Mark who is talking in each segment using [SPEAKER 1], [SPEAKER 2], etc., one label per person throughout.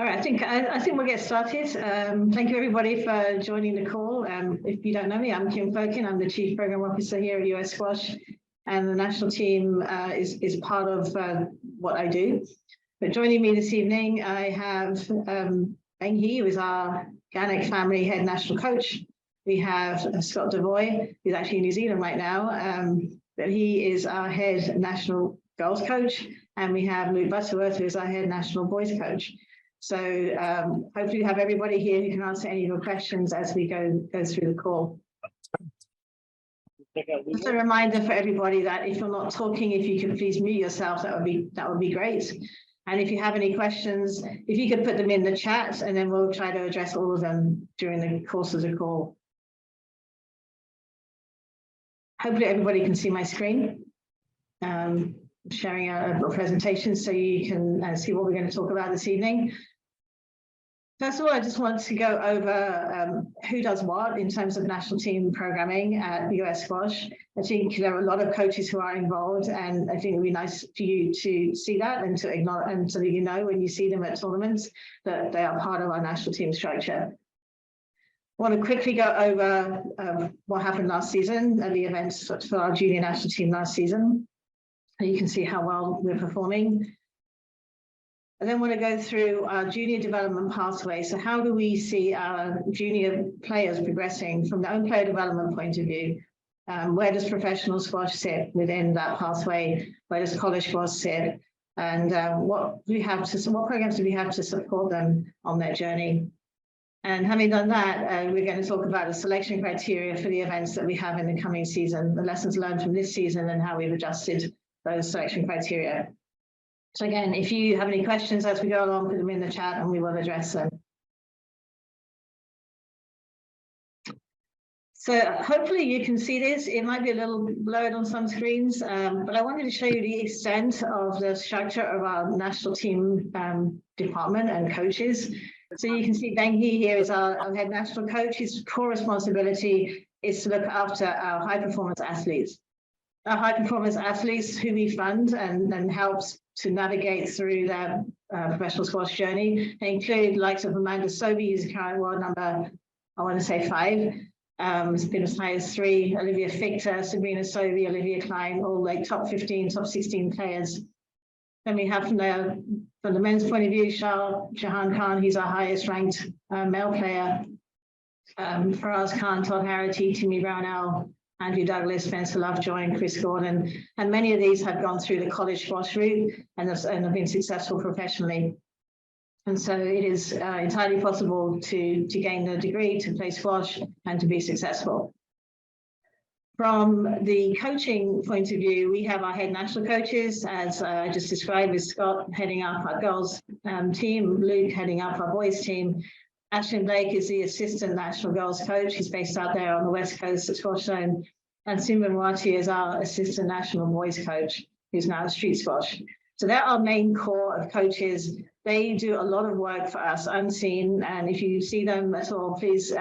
[SPEAKER 1] All right, I think we'll get started. Thank you everybody for joining the call. If you don't know me, I'm Kim Fokin. I'm the Chief Program Officer here at US Squash, and the national team is part of what I do. But joining me this evening, I have Beng Hee, who is our Gannick family head national coach. We have Scott Devoy, who's actually in New Zealand right now, but he is our head national girls coach. And we have Luke Butterworth, who is our head national boys coach. So hopefully we have everybody here who can answer any of your questions as we go through the call. Just a reminder for everybody that if you're not talking, if you could please mute yourself, that would be great. And if you have any questions, if you could put them in the chat, and then we'll try to address all of them during the course of the call. Hopefully everybody can see my screen. Sharing a presentation so you can see what we're going to talk about this evening. First of all, I just want to go over who does what in terms of national team programming at US Squash. I think there are a lot of coaches who are involved, and I think it would be nice for you to see that and to acknowledge, and so that you know when you see them at tournaments that they are part of our national team structure. I want to quickly go over what happened last season at the events for our junior national team last season. And you can see how well we're performing. I then want to go through our junior development pathway. So how do we see our junior players progressing from their own player development point of view? Where does professional squash sit within that pathway? Where does college squash sit? And what programs do we have to support them on their journey? And having done that, we're going to talk about the selection criteria for the events that we have in the coming season, the lessons learned from this season, and how we've adjusted those selection criteria. So again, if you have any questions as we go along, put them in the chat and we will address them. So hopefully you can see this. It might be a little blurred on some screens, but I wanted to show you the extent of the structure of our national team department and coaches. So you can see Beng Hee here is our head national coach. His core responsibility is to look after our high performance athletes. Our high performance athletes who we fund and helps to navigate through their professional squash journey. They include likes of Amanda Sobey, who's current world number, I want to say 5. It's been as high as 3. Olivia Fichter, Sabrina Sobey, Olivia Klein, all like top 15, top 16 players. Then we have from the men's point of view, Jahan Khan, he's our highest ranked male player. Faraz Khan, Todd Harity, Timmy Brownell, Andrew Douglas, Spencer Lovejoy, Chris Gordon, and many of these have gone through the college squash route and have been successful professionally. And so it is entirely possible to gain the degree, to play squash, and to be successful. From the coaching point of view, we have our head national coaches, as I just described, with Scott heading up our girls team, Luke heading up our boys team. Ashlyn Blake is the assistant national girls coach. He's based out there on the West Coast at Squash Zone. And Simran Wati is our assistant national boys coach, who's now at Street Squash. So they're our main core of coaches. They do a lot of work for us unseen. And if you see them at all, please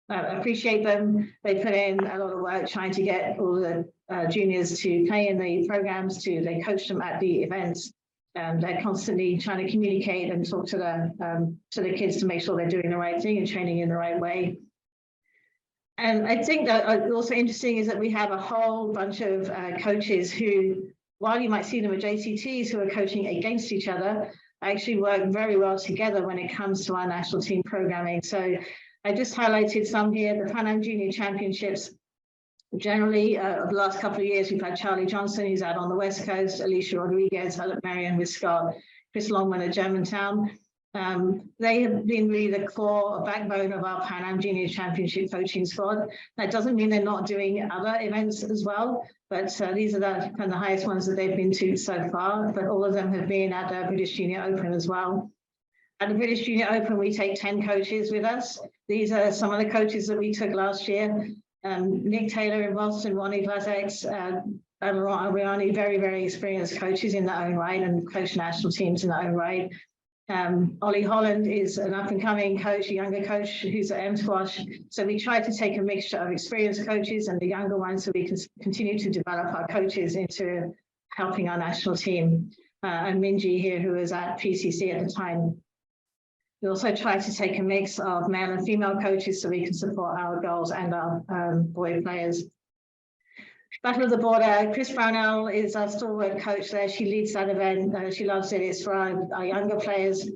[SPEAKER 1] appreciate them. They put in a lot of work trying to get all the juniors to play in the programs, they coach them at the events. They're constantly trying to communicate and talk to the kids to make sure they're doing the right thing and training in the right way. And I think that also interesting is that we have a whole bunch of coaches who, while you might see them at JCTs who are coaching against each other, actually work very well together when it comes to our national team programming. So I just highlighted some here, the Pan Am Junior Championships. Generally, over the last couple of years, we've had Charlie Johnson, who's out on the West Coast, Alicia Rodriguez, Alec Marion with Scott, Chris Longman at Germantown. They have been really the core backbone of our Pan Am Junior Championship coaching squad. That doesn't mean they're not doing other events as well, but these are the kind of the highest ones that they've been to so far, but all of them have been at the British Junior Open as well. At the British Junior Open, we take 10 coaches with us. These are some of the coaches that we took last year. Nick Taylor in Boston, Ronnie Vlasex, Ariani, very, very experienced coaches in their own right and coach national teams in their own right. Ollie Holland is an up-and-coming coach, a younger coach who's at M Squash. So we try to take a mixture of experienced coaches and the younger ones so we can continue to develop our coaches into helping our national team. And Minji here, who was at PCC at the time. We also try to take a mix of male and female coaches so we can support our girls and our boy players. Battle of the Border, Chris Brownell is our stalwart coach there. She leads that event. She loves it. It's for our younger players.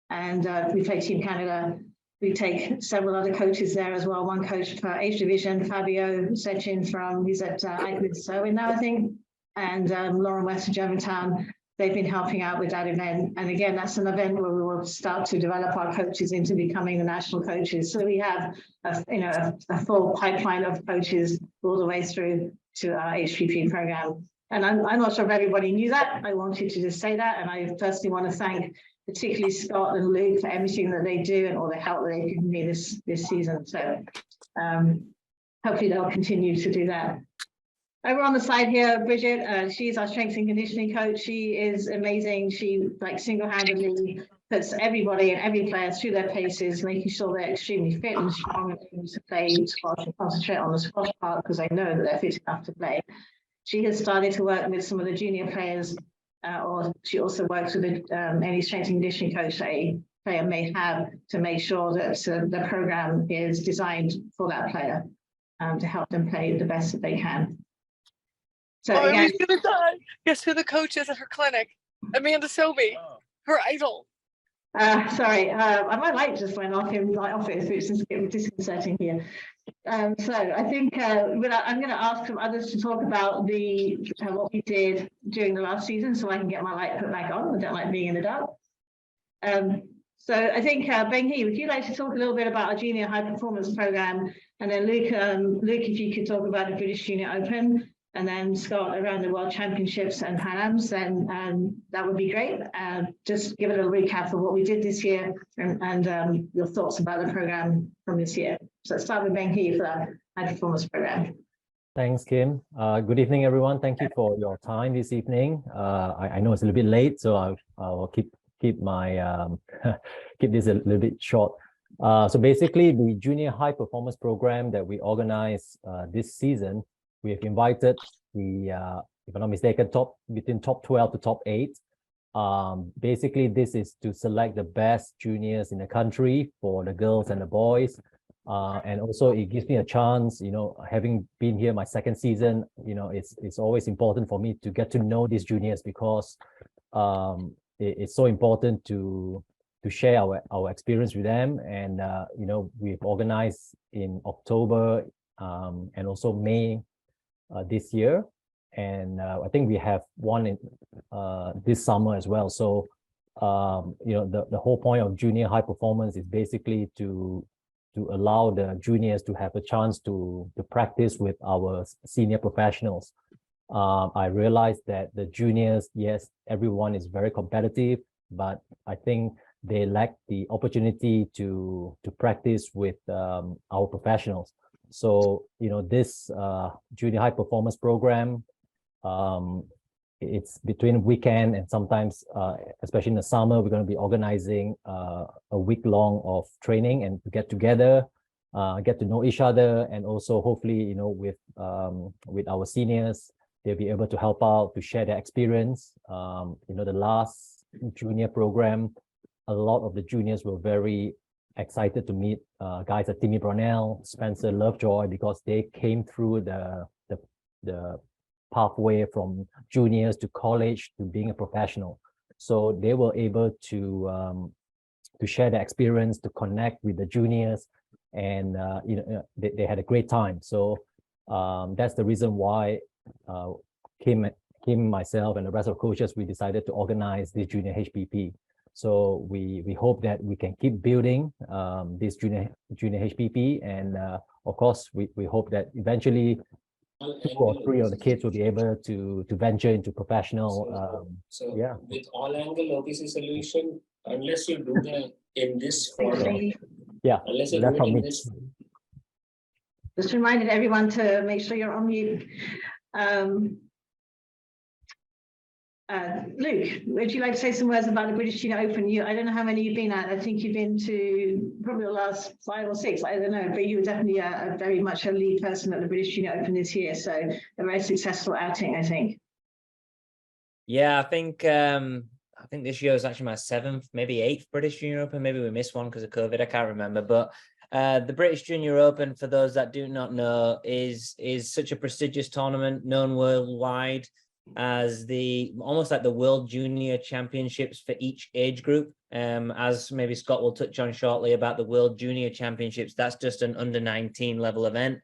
[SPEAKER 1] And we play Team Canada. We take several other coaches there as well. One coach per age division, Fabio Sechin he's at Selwyn now, I think. And Lauren West of Germantown. They've been helping out with that event. And again, that's an event where we will start to develop our coaches into becoming the national coaches. So we have a full pipeline of coaches all the way through to our HPP program. And I'm not sure if everybody knew that. I wanted to just say that. And I personally want to thank particularly Scott and Luke for everything that they do and all the help that they've given me this season. So hopefully they'll continue to do that. Over on the side here, Bridget, she's our strength and conditioning coach. She is amazing. She single-handedly puts everybody and every player through their paces, making sure they're extremely fit and strong and able to play squash and concentrate on the squash part because they know that they're fit enough to play. She has started to work with some of the junior players, or she also works with any strength and conditioning coach that a player may have to make sure that the program is designed for that player to help them play the best that they can. So again,
[SPEAKER 2] I was gonna die. Guess who the coach is at her clinic? Amanda Sobey, her idol.
[SPEAKER 1] Sorry, my light just went off in my office, which is getting disconcerting here. So I think I'm going to ask some others to talk about what we did during the last season, so I can get my light put back on. I don't like being in the dark. So I think Ben He, would you like to talk a little bit about our junior high performance program, and then Luke, if you could talk about the British Junior Open. And then Scott around the World Championships and Pan Ams, then that would be great. Just give a little recap of what we did this year and your thoughts about the program from this year. So let's start with Ben He for that high performance program.
[SPEAKER 3] Thanks, Kim. Good evening, everyone. Thank you for your time this evening. I know it's a little bit late, so I'll keep my keep this a little bit short. So basically, the junior high performance program that we organized this season, we have invited the, if I'm not mistaken, between top 12 to top 8. Basically, this is to select the best juniors in the country for the girls and the boys. And also it gives me a chance, having been here my second season, it's always important for me to get to know these juniors because it's so important to share our experience with them. And, we've organized in October and also May this year, and I think we have one in this summer as well. So the whole point of junior high performance is basically to allow the juniors to have a chance to practice with our senior professionals. I realized that the juniors, yes, everyone is very competitive, but I think they lack the opportunity to practice with our professionals. So, this junior high performance program, it's between weekend and sometimes, especially in the summer, we're going to be organizing a week long of training and to get together, get to know each other, and also hopefully, with our seniors, they'll be able to help out to share their experience. The last junior program, a lot of the juniors were very excited to meet guys like Timmy Brownell, Spencer Lovejoy, because they came through the pathway from juniors to college to being a professional. So they were able to share their experience, to connect with the juniors, and they had a great time. So that's the reason why Kim, myself, and the rest of coaches, we decided to organize this junior HPP. So we hope that we can keep building this junior HPP, and of course we hope that eventually 2 or 3 of the kids will be able to venture into professional.
[SPEAKER 4] With all angle OPC solution, unless you do that in this format, unless you do it in this.
[SPEAKER 1] Just reminded everyone to make sure you're on mute. Luke, would you like to say some words about the British Junior Open? I don't know how many you've been at. I think you've been to probably the last 5 or 6, I don't know, but you were definitely very much a lead person at the British Junior Open this year. So a very successful outing, I think.
[SPEAKER 5] Yeah, I think think this year was actually my 7th, maybe 8th British Junior Open. Maybe we missed one because of COVID. I can't remember. But the British Junior Open, for those that do not know, is such a prestigious tournament known worldwide as almost like the World Junior Championships for each age group. As maybe Scott will touch on shortly about the World Junior Championships, that's just an under 19 level event.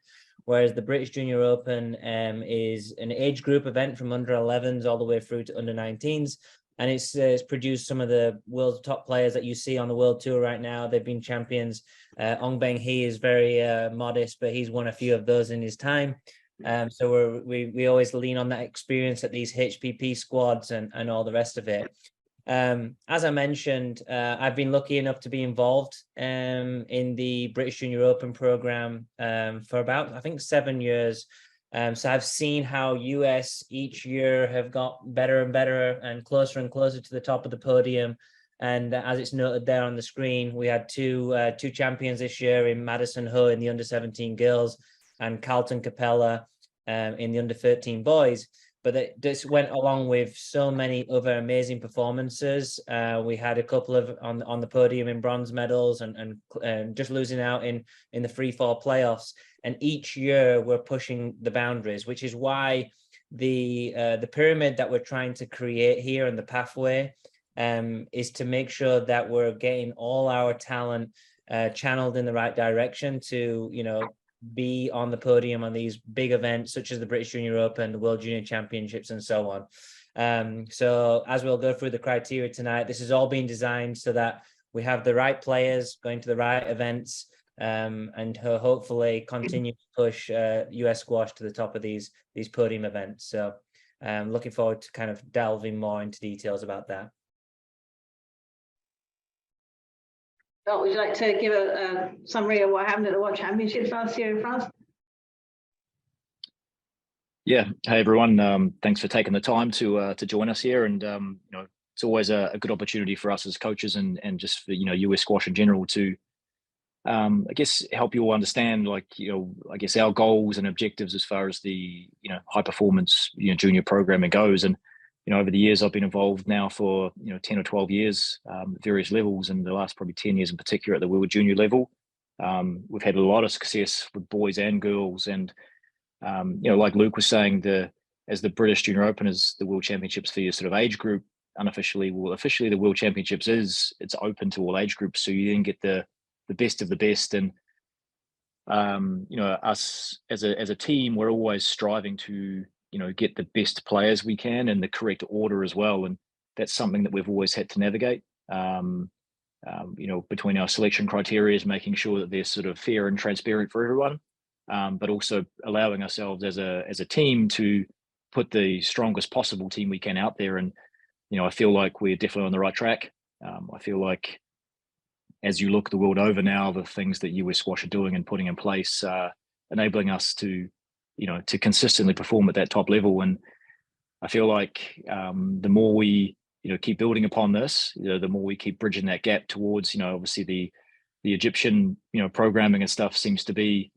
[SPEAKER 5] Whereas the British Junior Open is an age group event from under 11s all the way through to under 19s. And it's produced some of the world's top players that you see on the World Tour right now. They've been champions. Ong Beng Hee is very modest, but he's won a few of those in his time. So we always lean on that experience at these HPP squads and all the rest of it. As I mentioned, I've been lucky enough to be involved in the British Junior Open program for about, I think, 7 years. So I've seen how US each year have got better and better and closer to the top of the podium. And as it's noted there on the screen, we had two champions this year in Madison Ho in the under 17 girls and Carlton Capella in the under 13 boys. But this went along with so many other amazing performances. We had a couple of on the podium in bronze medals and just losing out in the free fall playoffs. And each year we're pushing the boundaries, which is why the pyramid that we're trying to create here and the pathway is to make sure that we're getting all our talent channeled in the right direction to, be on the podium on these big events such as the British Junior Open, the World Junior Championships, and so on. So as we'll go through the criteria tonight, this has all been designed so that we have the right players going to the right events and hopefully continue to push US squash to the top of these podium events. So looking forward to kind of delving more into details about that.
[SPEAKER 1] Scott, would you like to give a summary of what happened at the World Championships last year in France?
[SPEAKER 6] Yeah. Hey, everyone. Thanks for taking the time to join us here. And, it's always a good opportunity for us as coaches and just for, US squash in general to, I guess, help you all understand, I guess our goals and objectives as far as the, high performance, junior programming goes. And, over the years, I've been involved now for, 10 or 12 years, at various levels, and the last probably 10 years in particular at the World Junior level. We've had a lot of success with boys and girls. And, like Luke was saying, as the British Junior Open is the World Championships for your sort of age group, officially the World Championships it's open to all age groups. So you then get the best of the best. And, us as a team, we're always striving to, get the best players we can in the correct order as well. And that's something that we've always had to navigate, between our selection criteria, is making sure that they're sort of fair and transparent for everyone, but also allowing ourselves as a team to put the strongest possible team we can out there. And, I feel like we're definitely on the right track. I feel like as you look the world over now, the things that US squash are doing and putting in place, enabling us to, to consistently perform at that top level. And I feel like the more we, keep building upon this, the more we keep bridging that gap towards, obviously the Egyptian, programming and stuff seems to be,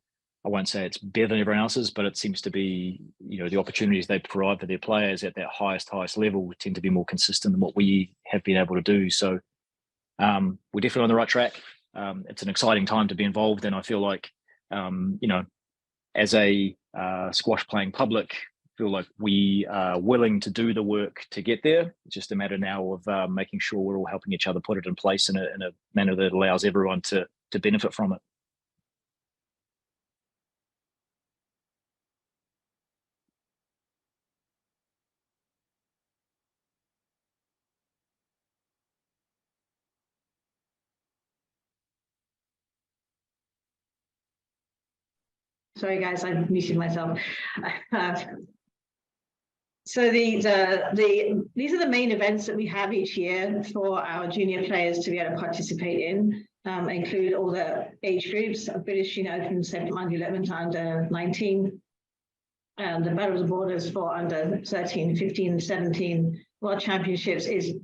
[SPEAKER 6] I won't say it's better than everyone else's, but it seems to be, the opportunities they provide for their players at that highest level tend to be more consistent than what we have been able to do. So we're definitely on the right track. It's an exciting time to be involved, and I feel like, as a squash playing public, I feel like we are willing to do the work to get there. It's just a matter now of making sure we're all helping each other put it in place in a manner that allows everyone to benefit from it.
[SPEAKER 1] Sorry, guys, I'm muting myself. So these are the main events that we have each year for our junior players to be able to participate in. Include all the age groups: British Junior Open 7 under 11 to under 19, and the Battle of the Borders for under 13, 15, 17. World Championships is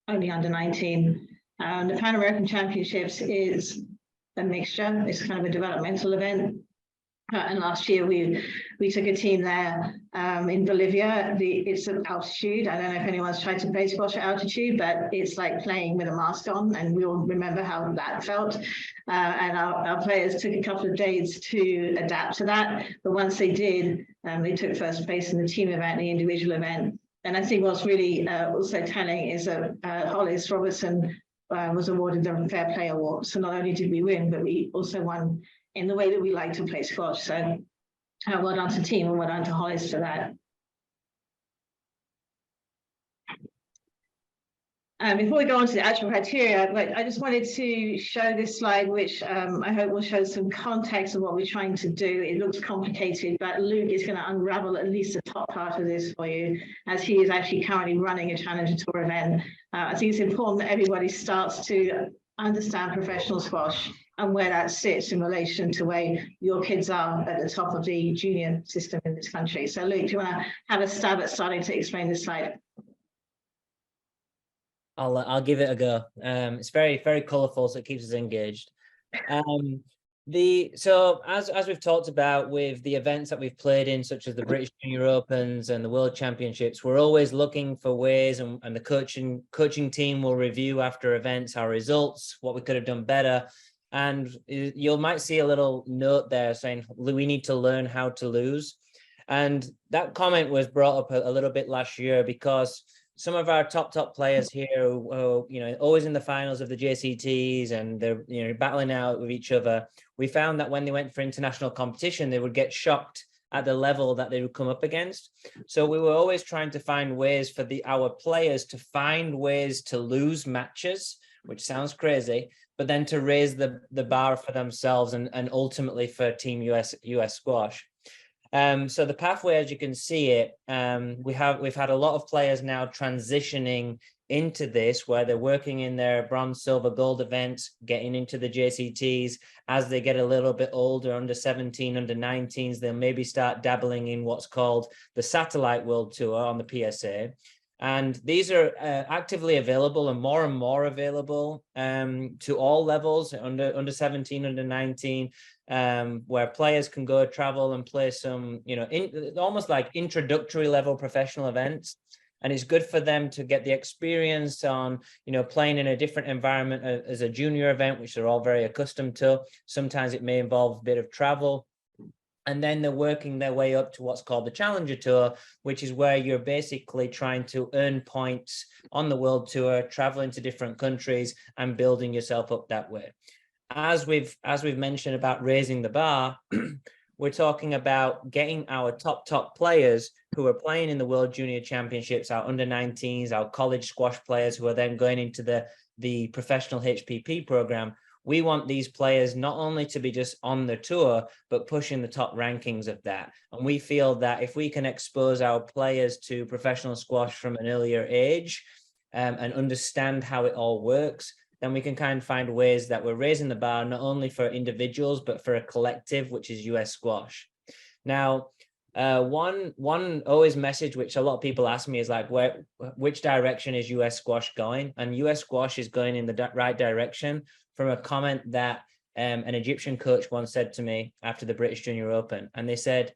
[SPEAKER 1] only under 19. The Pan American Championships is a mixture. It's kind of a developmental event. And last year we took a team there in Bolivia. It's an altitude. I don't know if anyone's tried to play squash at altitude, but it's like playing with a mask on, and we all remember how that felt. And our players took a couple of days to adapt to that. But once they did, they took first place in the team event, the individual event. And I think what's really also telling is that Hollis Robertson was awarded the Fair Play Award. So not only did we win, but we also won in the way that we like to play squash. So well done to the team and well done to Hollis for that. Before we go on to the actual criteria, I just wanted to show this slide, which I hope will show some context of what we're trying to do. It looks complicated, but Luke is going to unravel at least the top part of this for you, as he is actually currently running a Challenger Tour event. I think it's important that everybody starts to understand professional squash and where that sits in relation to where your kids are at the top of the junior system in this country. So Luke, do you want to have a stab at starting to explain this slide?
[SPEAKER 5] I'll give it a go. It's very, very colourful, so it keeps us engaged. So as we've talked about with the events that we've played in, such as the British Junior Opens and the World Championships, we're always looking for ways, and the coaching team will review after events our results, what we could have done better. And you might see a little note there saying we need to learn how to lose. And that comment was brought up a little bit last year because some of our top players here, always in the finals of the JCTs, and they're battling out with each other. We found that when they went for international competition, they would get shocked at the level that they would come up against. So we were always trying to find ways for our players to find ways to lose matches, which sounds crazy, but then to raise the bar for themselves and ultimately for Team US Squash. So the pathway, as you can see it, we've had a lot of players now transitioning into this, where they're working in their bronze, silver, gold events, getting into the JCTs. As they get a little bit older, under 17, under 19s, they'll maybe start dabbling in what's called the Satellite World Tour on the PSA. And these are actively available and more available to all levels, under 17, under 19, where players can go travel and play some, almost like introductory level professional events. And it's good for them to get the experience on, playing in a different environment as a junior event, which they're all very accustomed to. Sometimes it may involve a bit of travel. And then they're working their way up to what's called the Challenger Tour, which is where you're basically trying to earn points on the World Tour, traveling to different countries and building yourself up that way. As we've mentioned about raising the bar, we're talking about getting our top players who are playing in the World Junior Championships, our under 19s, our college squash players who are then going into the professional HPP program. We want these players not only to be just on the tour, but pushing the top rankings of that. And we feel that if we can expose our players to professional squash from an earlier age and understand how it all works, then we can kind of find ways that we're raising the bar, not only for individuals, but for a collective, which is US Squash. Now, one always message which a lot of people ask me is like, which direction is US Squash going? And US Squash is going in the right direction, from a comment that an Egyptian coach once said to me after the British Junior Open. And they said,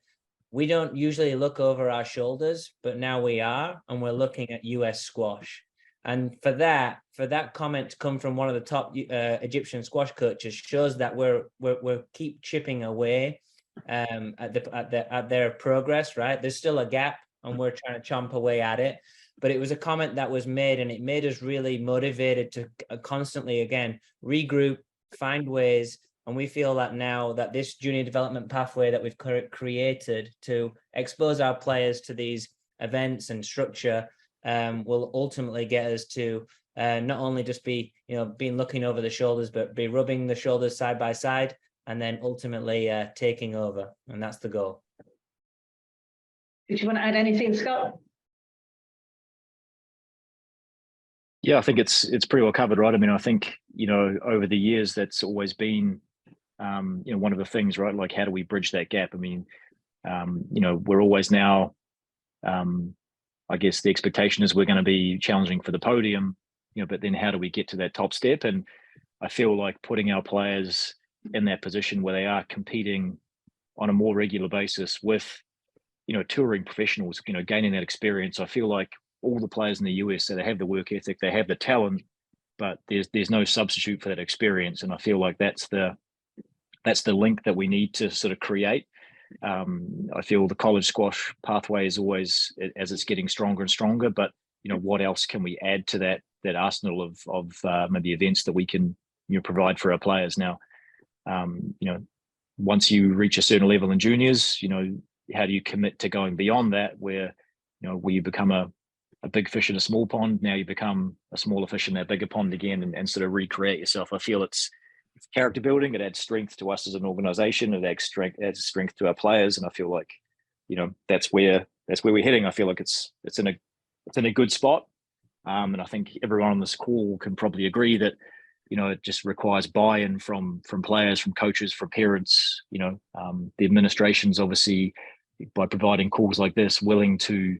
[SPEAKER 5] we don't usually look over our shoulders, but now we are, and we're looking at US Squash. And for that comment to come from one of the top Egyptian squash coaches shows that we're keep chipping away at their progress, right? There's still a gap and we're trying to chomp away at it. But it was a comment that was made, and it made us really motivated to constantly, again, regroup, find ways. And we feel that now that this junior development pathway that we've created to expose our players to these events and structure will ultimately get us to not only just be, being looking over the shoulders, but be rubbing the shoulders side by side, and then ultimately taking over. And that's the goal.
[SPEAKER 1] Did you want to add anything, Scott?
[SPEAKER 6] Yeah, I think it's pretty well covered, right? I mean, I think, over the years, that's always been, one of the things, right? Like, how do we bridge that gap? I mean, we're always now, I guess the expectation is we're going to be challenging for the podium, but then how do we get to that top step? And I feel like putting our players in that position where they are competing on a more regular basis with, touring professionals, gaining that experience. I feel like all the players in the US, so they have the work ethic, they have the talent, but there's no substitute for that experience. And I feel like that's the link that we need to sort of create. I feel the college squash pathway is always, as it's getting stronger and stronger, but what else can we add to that arsenal of maybe events that we can provide for our players now? Once you reach a certain level in juniors, how do you commit to going beyond that, where you become a big fish in a small pond? Now you become a smaller fish in that bigger pond again, and sort of recreate yourself. I feel it's character building. It adds strength to us as an organization. It adds strength to our players, and I feel like that's where we're heading. I feel like it's in a good spot, and I think everyone on this call can probably agree that it just requires buy-in from players, from coaches, from parents. The administration's obviously, by providing calls like this, willing to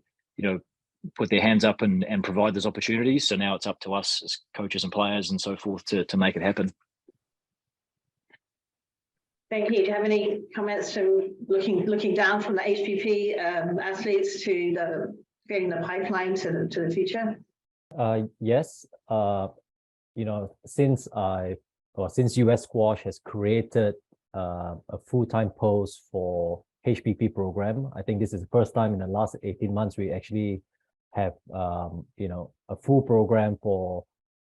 [SPEAKER 6] put their hands up and provide those opportunities. So now it's up to us as coaches and players and so forth to make it happen.
[SPEAKER 1] Thank you. Do you have any comments from looking down from the HPP athletes to creating the pipeline to the future?
[SPEAKER 3] Yes. Since US Squash has created a full-time post for HPP program, I think this is the first time in the last 18 months we actually have a full program for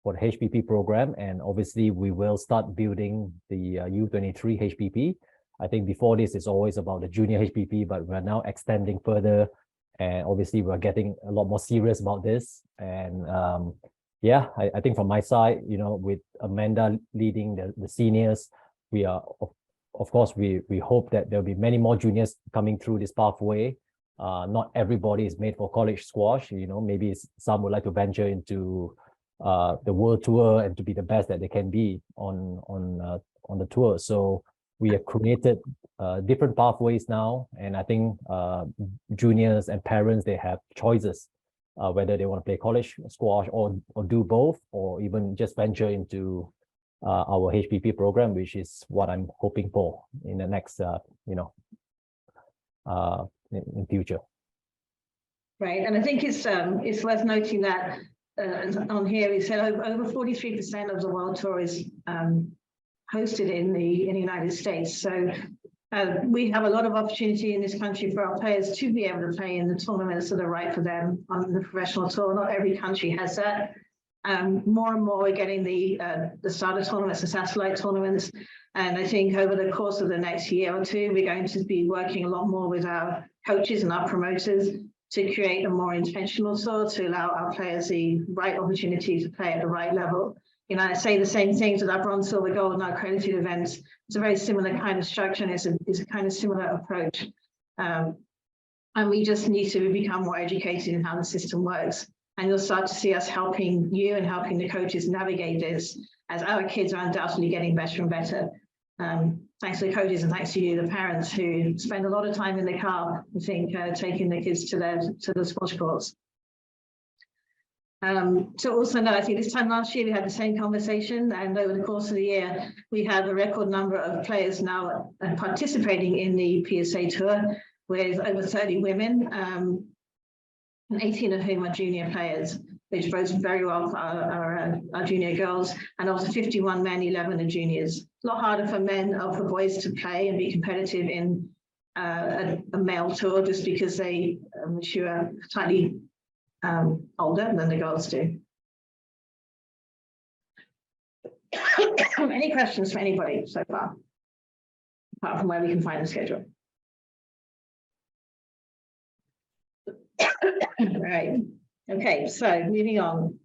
[SPEAKER 3] the HPP program, and obviously we will start building the U23 HPP. I think before this it's always about the junior HPP, but we're now extending further, and obviously we're getting a lot more serious about this. And yeah, I think from my side, with Amanda leading the seniors, we are of course we hope that there'll be many more juniors coming through this pathway. Not everybody is made for college squash. Maybe some would like to venture into the world tour and to be the best that they can be on the tour. So we have created different pathways now, and I think juniors and parents, they have choices whether they want to play college squash or do both, or even just venture into our HPP program, which is what I'm hoping for in the next in future.
[SPEAKER 1] Right, and I think it's worth noting that on here we said over 43% of the World Tour is hosted in the United States. So we have a lot of opportunity in this country for our players to be able to play in the tournaments that are right for them on the professional tour. Not every country has that. More and more we're getting the starter tournaments, the satellite tournaments. And I think over the course of the next year or two, we're going to be working a lot more with our coaches and our promoters to create a more intentional tour to allow our players the right opportunity to play at the right level. I say the same things with our bronze, silver, gold, and our accredited events. It's a very similar kind of structure, and it's a kind of similar approach. And we just need to become more educated in how the system works. And you'll start to see us helping you and helping the coaches navigate this, as our kids are undoubtedly getting better and better. Thanks to the coaches and thanks to you, the parents, who spend a lot of time in the car, I think, taking the kids to the squash courts. So also know, I think this time last year we had the same conversation, and over the course of the year we have a record number of players now participating in the PSA Tour, with over 30 women, and 18 of whom are junior players, which bodes very well for our junior girls, and also 51 men, 11 are juniors. It's a lot harder for men or for boys to play and be competitive in a male tour, just because they mature slightly older than the girls do. Any questions for anybody so far, apart from where we can find the schedule? Right. Okay, so moving on.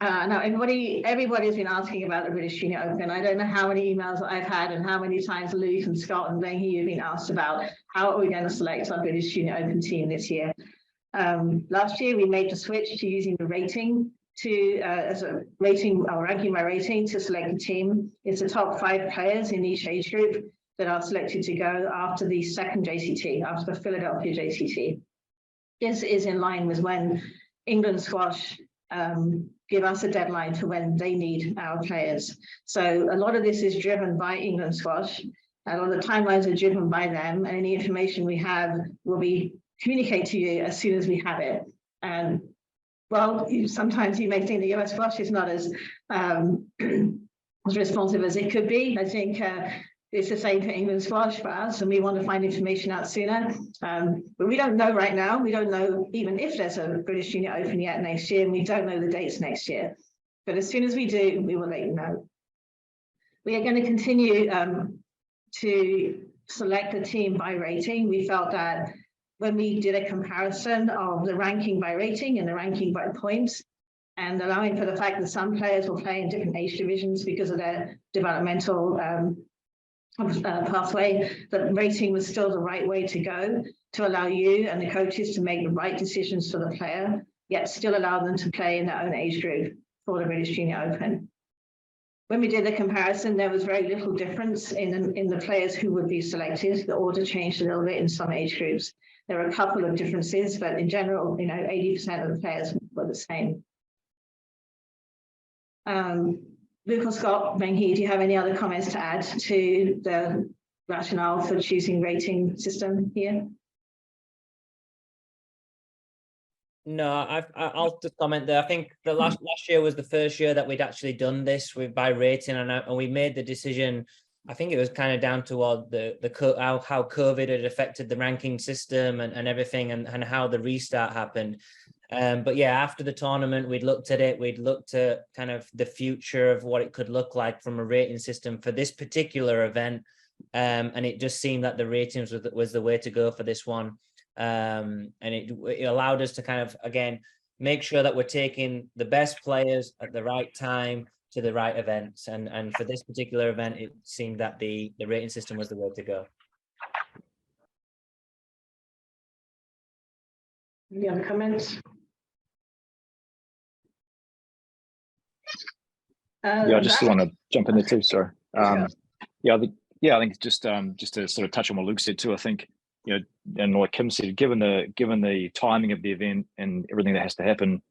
[SPEAKER 1] Now everybody's been asking about the British Junior Open. I don't know how many emails I've had and how many times Luke and Scott and Benji have been asked about how are we going to select our British Junior Open team this year. Last year we made the switch to using the rating as a rating, or ranking by rating, to select the team. It's the top 5 players in each age group that are selected to go after the second JCT, after the Philadelphia JCT. This is in line with when England Squash give us a deadline for when they need our players. So a lot of this is driven by England Squash, and all the timelines are driven by them, and any information we have will be communicated to you as soon as we have it. And well, sometimes you may think the US Squash is not as responsive as it could be. I think it's the same for England Squash for us, and we want to find information out sooner. But we don't know right now. We don't know even if there's a British Junior Open yet next year, and we don't know the dates next year. But as soon as we do, we will let you know. We are going to continue to select the team by rating. We felt that when we did a comparison of the ranking by rating and the ranking by points, and allowing for the fact that some players will play in different age divisions because of their developmental pathway, that rating was still the right way to go to allow you and the coaches to make the right decisions for the player, yet still allow them to play in their own age group for the British Junior Open. When we did the comparison, there was very little difference in the players who would be selected. The order changed a little bit in some age groups. There are a couple of differences, but in general, 80% of the players were the same. Luke or Scott, Meng-Hee, do you have any other comments to add to the rationale for choosing rating system here?
[SPEAKER 5] No, I'll just comment there. I think the last year was the first year that we'd actually done this by rating, and we made the decision. I think it was kind of down toward how COVID had affected the ranking system and everything, and how the restart happened. But yeah, after the tournament, we'd looked at it. We'd looked at kind of the future of what it could look like from a rating system for this particular event, and it just seemed that the ratings was the way to go for this one. And it allowed us to kind of, again, make sure that we're taking the best players at the right time to the right events. And for this particular event, it seemed that the rating system was the way to go.
[SPEAKER 1] Any other comments?
[SPEAKER 6] Yeah, I just want to jump in there too. Sorry.
[SPEAKER 1] Sure.
[SPEAKER 6] I think just to sort of touch on what Luke said too. I think, and like Kim said, given the timing of the event and everything that has to happen,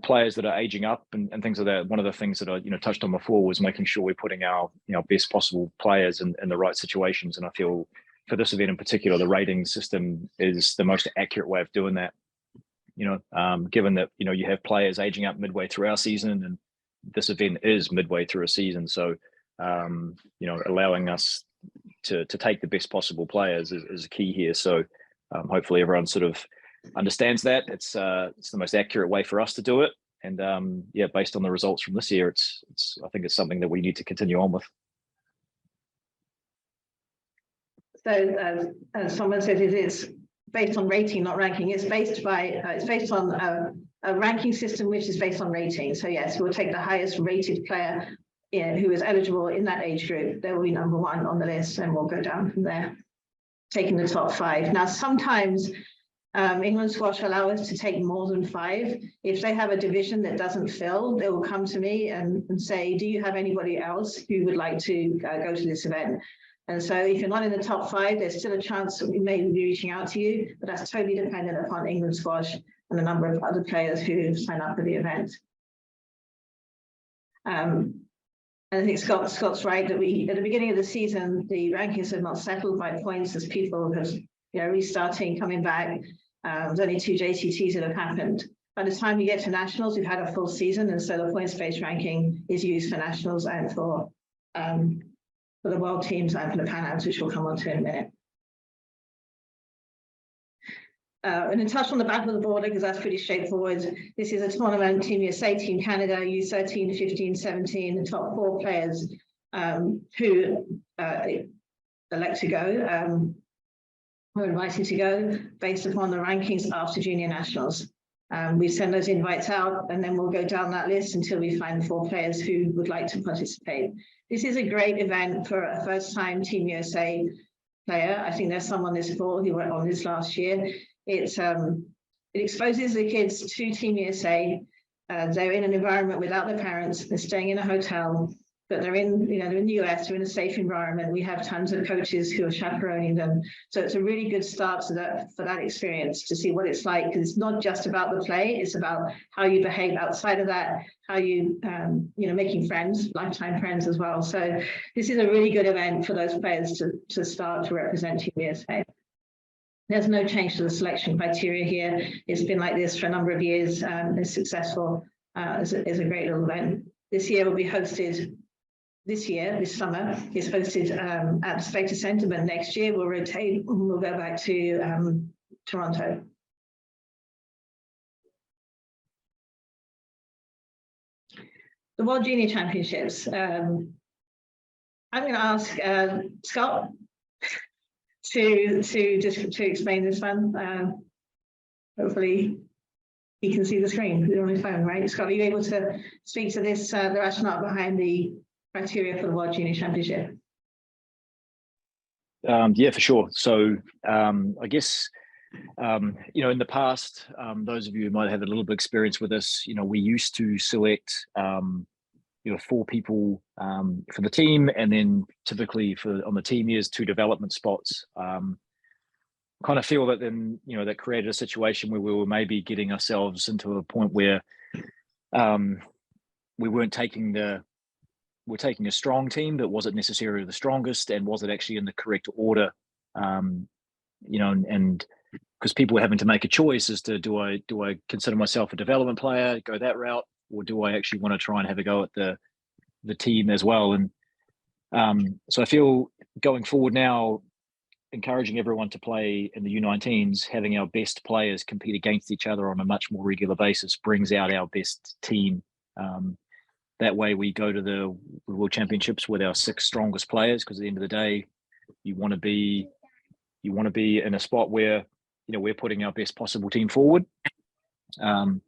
[SPEAKER 6] players that are aging up and things like that. One of the things that I touched on before was making sure we're putting our best possible players in the right situations. And I feel for this event in particular, the rating system is the most accurate way of doing that. Given that you have players aging up midway through our season, and this event is midway through a season, so allowing us to take the best possible players is key here. So hopefully everyone sort of understands that it's the most accurate way for us to do it. And based on the results from this year, I think it's something that we need to continue on with.
[SPEAKER 1] So as someone said, it is based on rating, not ranking. It's based on a ranking system which is based on rating. So yes, we'll take the highest rated player who is eligible in that age group. They will be number one on the list, and we'll go down from there, taking the top 5. Now, sometimes England Squash allow us to take more than 5. If they have a division that doesn't fill, they will come to me and say, do you have anybody else who would like to go to this event? And so if you're not in the top 5, there's still a chance that we may be reaching out to you, but that's totally dependent upon England Squash and the number of other players who sign up for the event. And I think Scott's right that at the beginning of the season, the rankings have not settled by points as people have, restarting, coming back. There's only 2 JCTs that have happened. By the time we get to nationals, we've had a full season, and so the points-based ranking is used for nationals and for the world teams and for the Pan Ams, which we'll come on to in a minute. And then touch on the back of the board, because that's pretty straightforward. This is a tournament, Team USA, Team Canada, U13, 15, 17, the top 4 players who elect to go, who are invited to go based upon the rankings after junior nationals. We send those invites out, and then we'll go down that list until we find 4 players who would like to participate. This is a great event for a first-time Team USA player. I think there's someone this fall who went on this last year. It exposes the kids to Team USA. They're in an environment without their parents. They're staying in a hotel. but they're in, they're in the US, they're in a safe environment. We have tons of coaches who are chaperoning them. So it's a really good start to for that experience, to see what it's like, because it's not just about the play, it's about how you behave outside of that, how you, making friends, lifetime friends as well. So this is a really good event for those players to start to represent Team USA. There's no change to the selection criteria here. It's been like this for a number of years. It's successful. It's a great little event. This year will be hosted. This summer is hosted at the Spectre Centre, but next year we'll rotate and we'll go back to Toronto. The World Junior Championships. I'm going to ask Scott to explain this one. Hopefully he can see the screen. We're on his phone, right? Scott, are you able to speak to this, the rationale behind the criteria for the World Junior Championship?
[SPEAKER 6] Yeah, for sure. So I guess, in the past, those of you who might have had a little bit of experience with this, we used to select, 4 people for the team, and then typically on the team years, 2 development spots. Kind of feel that then, that created a situation where we were maybe getting ourselves into a point where we weren't taking we're taking a strong team that wasn't necessarily the strongest and wasn't actually in the correct order, and because people were having to make a choice as to do I consider myself a development player, go that route, or do I actually want to try and have a go at the team as well? And so I feel going forward now, encouraging everyone to play in the U19s, having our best players compete against each other on a much more regular basis brings out our best team. That way we go to the World Championships with our 6 strongest players, because at the end of the day, you want to be in a spot where, we're putting our best possible team forward. And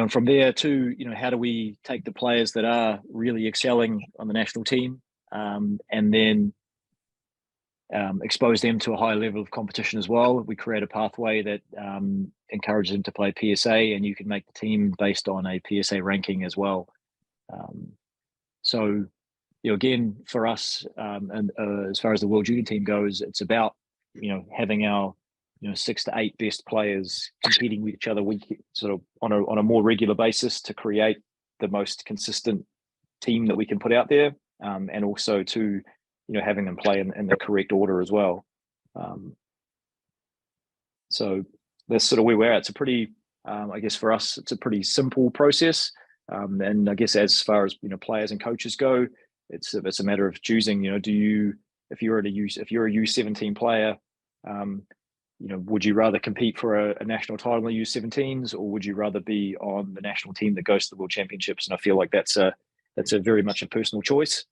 [SPEAKER 6] from there too, how do we take the players that are really excelling on the national team, and then expose them to a high level of competition as well. We create a pathway that encourages them to play PSA, and you can make the team based on a PSA ranking as well. So, again, for us, and as far as the World Junior team goes, it's about, having our, 6 to 8 best players competing with each other sort of on a more regular basis to create the most consistent team that we can put out there, and also to, having them play in the correct order as well. So that's sort of where we're at. It's a pretty, I guess for us, it's a pretty simple process. And I guess as far as, players and coaches go, it's a matter of choosing, if you're a U17 player, would you rather compete for a national title in the U17s, or would you rather be on the national team that goes to the World Championships? And I feel like that's a very much a personal choice.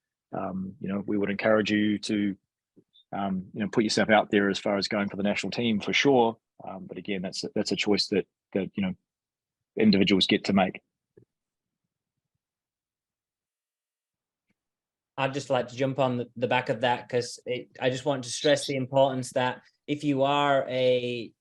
[SPEAKER 6] We would encourage you to, put yourself out there as far as going for the national team for sure. But again, that's a choice that individuals get to make.
[SPEAKER 5] I'd just like to jump on the back of that, because I just want to stress the importance that if you are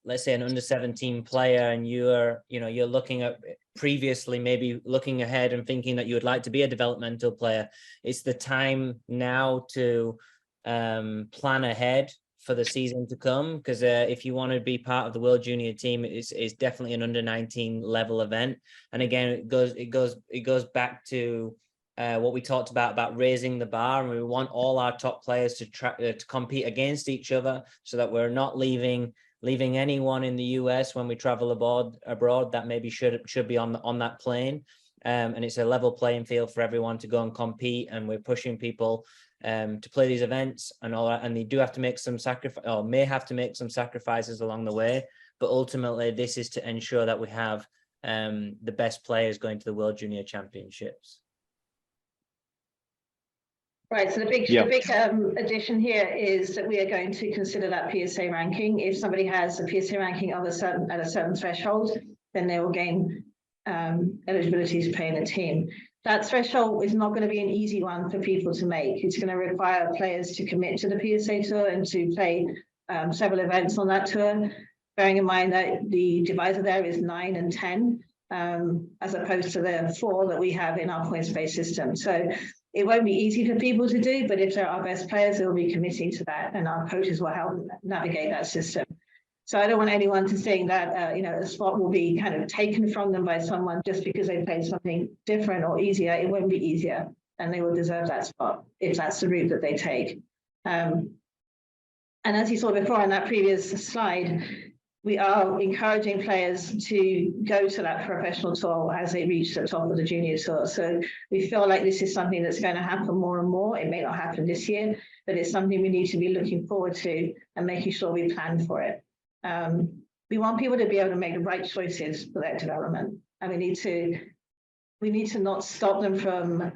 [SPEAKER 5] let's say an under 17 player, and you're looking at previously, maybe looking ahead and thinking that you would like to be a developmental player, it's the time now to plan ahead for the season to come. Because if you want to be part of the World Junior team, it's definitely an under 19 level event. And again, it goes back to what we talked about raising the bar, and we want all our top players to compete against each other, so that we're not leaving anyone in the US when we travel abroad that maybe should be on that plane. And it's a level playing field for everyone to go and compete, and we're pushing people to play these events and all that, and they do have to make some may have to make some sacrifices along the way, but ultimately this is to ensure that we have the best players going to the World Junior Championships.
[SPEAKER 1] Right, so the big addition here is that we are going to consider that PSA ranking. If somebody has a PSA ranking at a certain threshold, then they will gain eligibility to play in a team. That threshold is not going to be an easy one for people to make. It's going to require players to commit to the PSA Tour and to play several events on that tour, bearing in mind that the divisor there is 9 and 10, as opposed to the 4 that we have in our points-based system. So It won't be easy for people to do, but if they're our best players, they'll be committing to that, and our coaches will help them navigate that system. So I don't want anyone to think that, you know, a spot will be kind of taken from them by someone just because they played something different or easier. It won't be easier, and they will deserve that spot if that's the route that they take. And as you saw before on that previous slide, we are encouraging players to go to that professional tour as they reach the top of the junior tour. So we feel like this is something that's going to happen more and more. It may not happen this year, but it's something we need to be looking forward to and making sure we plan for it. We want people to be able to make the right choices for their development, and we need to not stop them from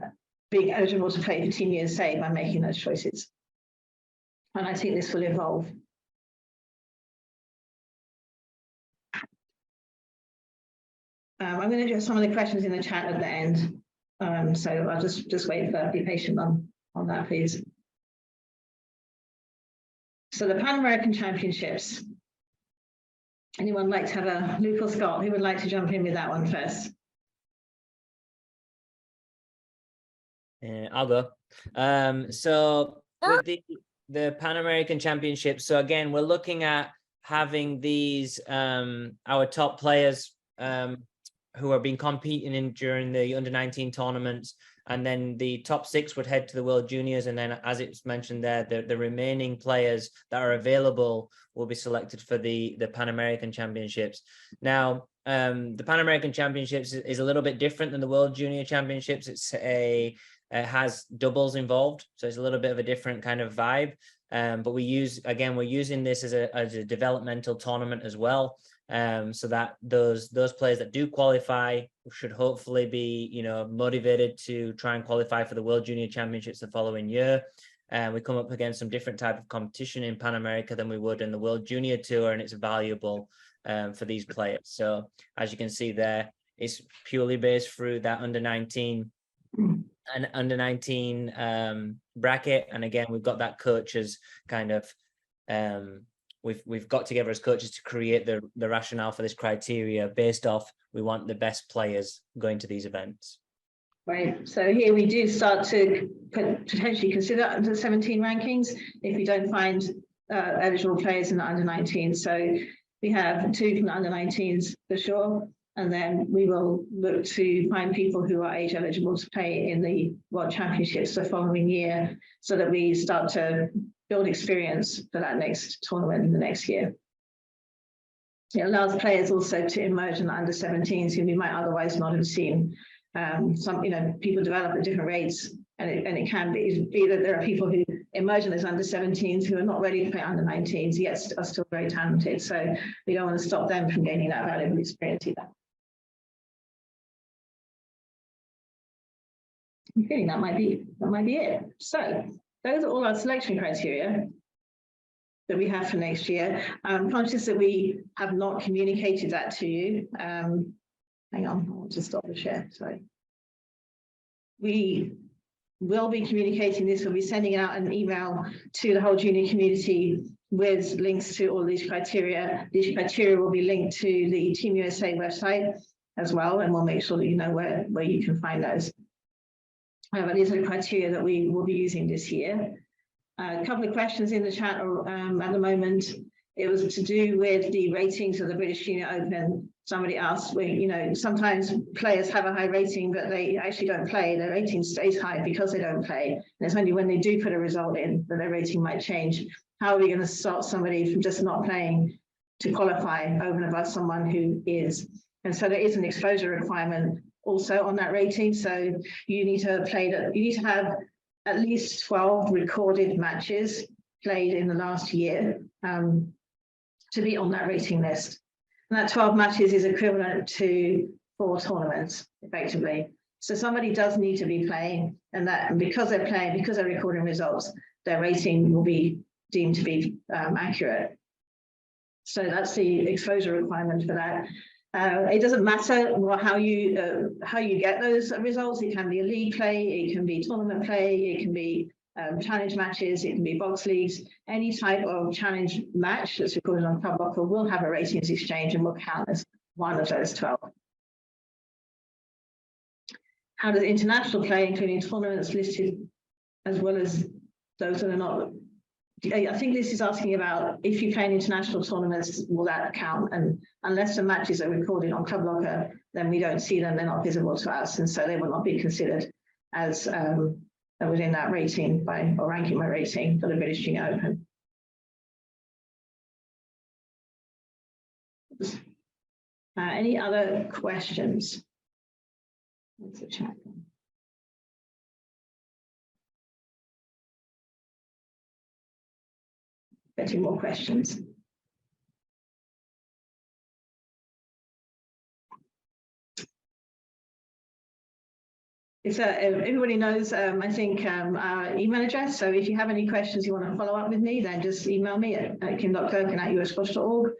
[SPEAKER 1] being eligible to play for Team USA by making those choices. And I think this will evolve. I'm going to address some of the questions in the chat at the end. So I'll just wait for, be patient on that, please. So the Pan American Championships. Anyone like to have a Luke or Scott? Who would like to jump in with that one first?
[SPEAKER 5] I'll go. So with the Pan American Championships, so again, we're looking at having these our top players who are being competing during the under-19 tournaments, and then the top 6 would head to the World Juniors, and then as it's mentioned there, the remaining players that are available will be selected for the Pan American Championships. Now, the Pan American Championships is a little bit different than the World Junior Championships. It has doubles involved, so it's a little bit of a different kind of vibe. But we're using this as a developmental tournament as well. So that those players that do qualify should hopefully be, you know, motivated to try and qualify for the World Junior Championships the following year. And we come up against some different type of competition in Pan America than we would in the World Junior Tour, and it's valuable for these players. So as you can see there, it's purely based through that under-19 and under-19 bracket. And again, we've got that coaches kind of we've got together as coaches to create the rationale for this criteria based off we want the best players going to these events.
[SPEAKER 1] Right, so here we do start to potentially consider under 17 rankings if we don't find eligible players in the under 19. So we have 2 from the under 19s for sure, and then we will look to find people who are age eligible to play in the World Championships the following year, so that we start to build experience for that next tournament in the next year. It allows players also to emerge in the under 17s who we might otherwise not have seen. Some, you know, people develop at different rates, and it can be that there are people who emerge in those under 17s who are not ready to play under 19s, yet are still very talented. So we don't want to stop them from gaining that valuable experience either. I'm feeling that might be it. So those are all our selection criteria that we have for next year. I'm conscious that we have not communicated that to you. Hang on, I want to stop the share, sorry. We will be communicating this. We'll be sending out an email to the whole junior community with links to all these criteria. These criteria will be linked to the Team USA website as well, and we'll make sure that you know where you can find those. But these are the criteria that we will be using this year. A couple of questions in the chat at the moment. It was to do with the ratings of the British Junior Open. Somebody asked, you know, sometimes players have a high rating, but they actually don't play. Their rating stays high because they don't play. And it's only when they do put a result in that their rating might change. How are we going to stop somebody from just not playing to qualify over and above someone who is? And so there is an exposure requirement also on that rating. So you need to have at least 12 recorded matches played in the last year to be on that rating list. And that 12 matches is equivalent to 4 tournaments, effectively. So somebody does need to be playing, and because they're playing, because they're recording results, their rating will be deemed to be accurate. So that's the exposure requirement for that. It doesn't matter how you get those results. It can be a league play, it can be tournament play, it can be challenge matches, it can be box leagues. Any type of challenge match that's recorded on Club Locker will have a ratings exchange and will count as one of those 12. how does international play, including tournaments listed, as well as those that are not? I think this is asking about if you play in international tournaments, will that count? And unless the matches are recorded on Club Locker, then we don't see them, they're not visible to us. And so they will not be considered as within that rating or ranking by rating for the British Junior Open. Any other questions? Let's check. Getting more questions. It's everybody knows, I think, our email address. So if you have any questions you want to follow up with me, then just email me at kim.kirkin@ussquash.org.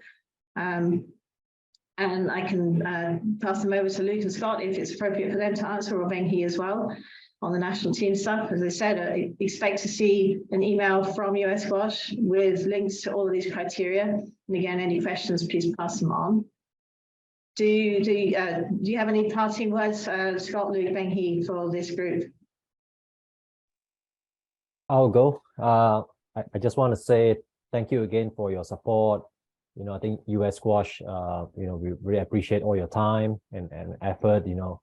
[SPEAKER 1] And I can pass them over to Luke and Scott if it's appropriate for them to answer, or Ben-Hee as well on the national team stuff. As I said, I expect to see an email from US Squash with links to all of these criteria. And again, any questions, please pass them on. Do you have any parting words, Scott, Luke, Ben-Hee, for this group?
[SPEAKER 3] I'll go. I just want to say thank you again for your support. You know, I think US Squash, you know, we really appreciate all your time and effort, you know,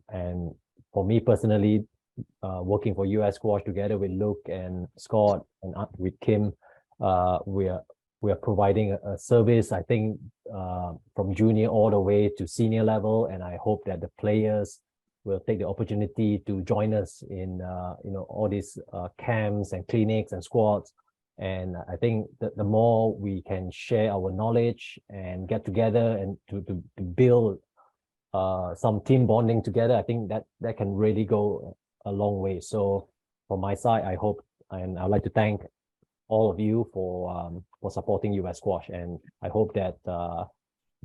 [SPEAKER 3] and for me personally, working for US Squash together with Luke and Scott and with Kim, we are providing a service, I think, from junior all the way to senior level, and I hope that the players will take the opportunity to join us in you know, all these camps and clinics and squads. And I think that the more we can share our knowledge and get together and to build some team bonding together, I think that can really go a long way. So from my side, I hope, and I'd like to thank all of you for supporting US Squash, and I hope that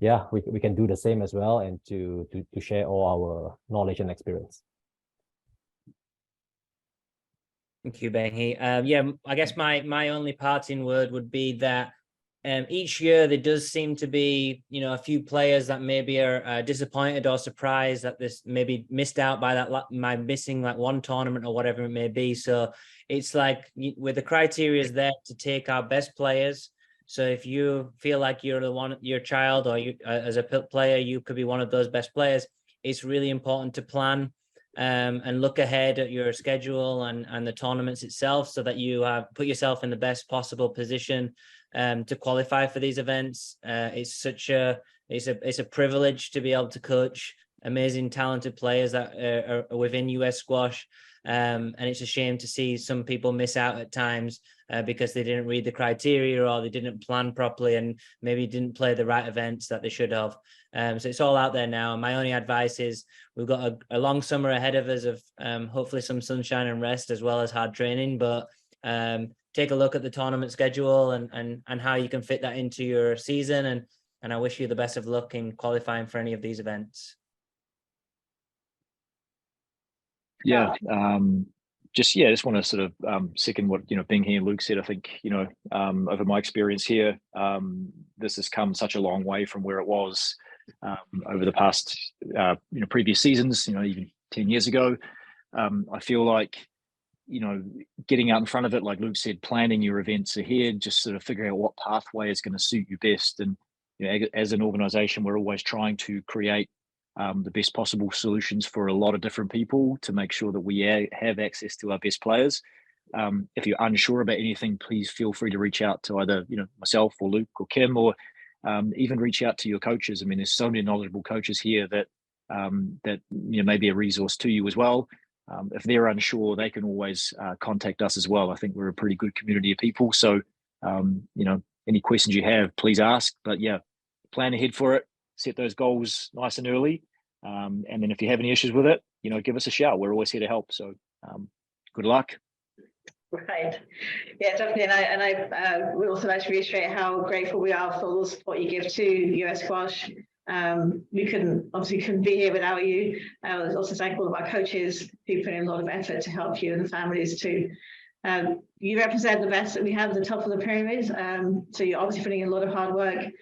[SPEAKER 3] yeah, we can do the same as well, and to share all our knowledge and experience.
[SPEAKER 5] Thank you, Ben-Hee. Yeah, I guess my only parting word would be that each year there does seem to be, you know, a few players that maybe are disappointed or surprised that this maybe missed out by missing like one tournament or whatever it may be. So it's like with the criteria is there to take our best players. So if you feel like you're the one, your child, or you as a player, you could be one of those best players. It's really important to plan and look ahead at your schedule and the tournaments itself, so that you put yourself in the best possible position to qualify for these events. It's a privilege to be able to coach amazing, talented players that are within US Squash. And it's a shame to see some people miss out at times because they didn't read the criteria, or they didn't plan properly and maybe didn't play the right events that they should have. So it's all out there now. My only advice is we've got a long summer ahead of us of hopefully some sunshine and rest as well as hard training, but take a look at the tournament schedule and how you can fit that into your season. And I wish you the best of luck in qualifying for any of these events.
[SPEAKER 6] Yeah, just want to sort of second what, you know, Ben-Hee and Luke said. I think, you know, over my experience here, this has come such a long way from where it was over the past, you know, previous seasons, you know, even 10 years ago. I feel like, you know, getting out in front of it, like Luke said, planning your events ahead, just sort of figuring out what pathway is going to suit you best. And, you know, as an organization, we're always trying to create the best possible solutions for a lot of different people to make sure that we have access to our best players. If you're unsure about anything, please feel free to reach out to either, you know, myself or Luke or Kim, or even reach out to your coaches. I mean, there's so many knowledgeable coaches here that that, you know, may be a resource to you as well. If they're unsure, they can always contact us as well. I think we're a pretty good community of people. So, you know, any questions you have, please ask. But yeah, plan ahead for it. Set those goals nice and early. And then if you have any issues with it, you know, give us a shout. We're always here to help. So good luck.
[SPEAKER 1] Right. Yeah, definitely. And I would also like to reiterate how grateful we are for all the support you give to US Squash. We couldn't be here without you. I would also thank all of our coaches who put in a lot of effort to help you and the families too. You represent the best that we have at the top of the pyramid. So you're obviously putting in a lot of hard work.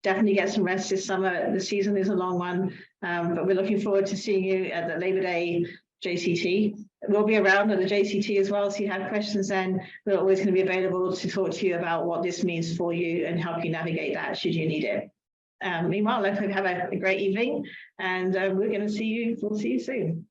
[SPEAKER 1] Definitely get some rest this summer. The season is a long one. But we're looking forward to seeing you at the Labor Day JCT. We'll be around at the JCT as well, so you have questions then. We're always going to be available to talk to you about what this means for you and help you navigate that should you need it. Meanwhile, let's have a great evening, and we'll see you soon.